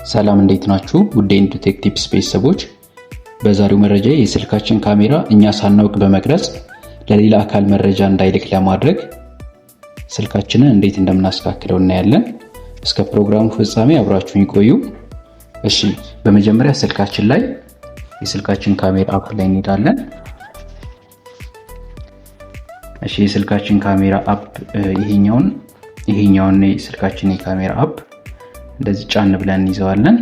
ሰላም እንዴት ናችሁ? ውድ ኢንዱቴክ ቲፕስ ቤተሰቦች፣ በዛሬው መረጃ የስልካችን ካሜራ እኛ ሳናውቅ በመቅረጽ ለሌላ አካል መረጃ እንዳይልክ ለማድረግ ስልካችንን እንዴት እንደምናስተካክለው እናያለን። እስከ ፕሮግራሙ ፍጻሜ አብራችሁን ይቆዩ። እሺ፣ በመጀመሪያ ስልካችን ላይ የስልካችን ካሜራ አፕ ላይ እንሄዳለን። እሺ፣ የስልካችን ካሜራ አፕ ይሄኛውን የስልካችን የካሜራ አፕ እንደዚህ ጫን ብለን እንይዘዋለን።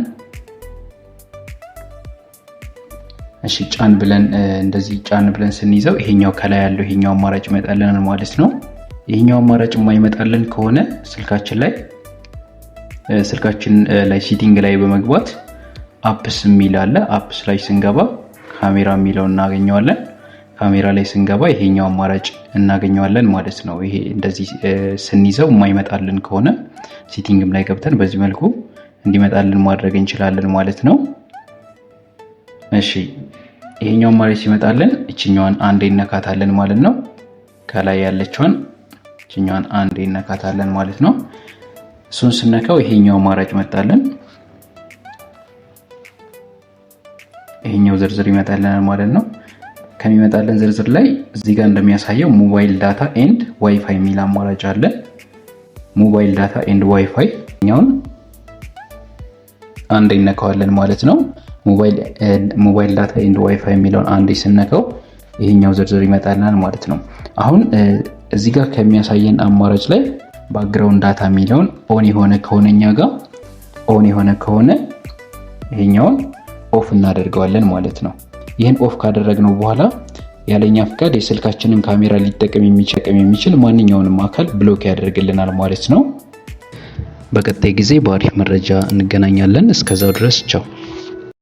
እሺ፣ እንደዚህ ጫን ብለን ስንይዘው ይሄኛው ከላይ ያለው ይሄኛው አማራጭ ይመጣልናል ማለት ነው። ይሄኛው አማራጭ የማይመጣልን ከሆነ ስልካችን ላይ ሴቲንግ ላይ በመግባት አፕስ የሚል አለ። አፕስ ላይ ስንገባ ካሜራ የሚለውን እናገኘዋለን። ካሜራ ላይ ስንገባ ይሄኛው አማራጭ እናገኘዋለን ማለት ነው። ይሄ እንደዚህ ስንይዘው የማይመጣልን ከሆነ ሴቲንግም ላይ ገብተን በዚህ መልኩ እንዲመጣልን ማድረግ እንችላለን ማለት ነው። እሺ፣ ይሄኛው አማራጭ ሲመጣልን እቺኛዋን አንዴ እነካታለን ማለት ነው። ከላይ ያለችውን እቺኛዋን አንዴ እነካታለን ማለት ነው። እሱን ስነካው ይሄኛው አማራጭ መጣልን። ይሄኛው ዝርዝር ይመጣልናል ማለት ነው። ከሚመጣልን ዝርዝር ላይ እዚህ ጋር እንደሚያሳየው ሞባይል ዳታ ኤንድ ዋይፋይ የሚል አማራጭ አለ። ሞባይል ዳታ ኤንድ ዋይፋይ ኛውን አንዴ እነካዋለን ማለት ነው። ሞባይል ዳታ ኤንድ ዋይፋይ የሚለውን አንዴ ስነካው ይሄኛው ዝርዝር ይመጣልናል ማለት ነው። አሁን እዚህ ጋር ከሚያሳየን አማራጭ ላይ ባክግራውንድ ዳታ የሚለውን ኦን የሆነ ከሆነ ይሄኛውን ኦፍ እናደርገዋለን ማለት ነው። ይህን ኦፍ ካደረግነው በኋላ ያለኛ ፍቃድ የስልካችንን ካሜራ ሊጠቀም የሚችል ማንኛውንም አካል ብሎክ ያደርግልናል ማለት ነው። በቀጣይ ጊዜ በአሪፍ መረጃ እንገናኛለን። እስከዛው ድረስ ቻው።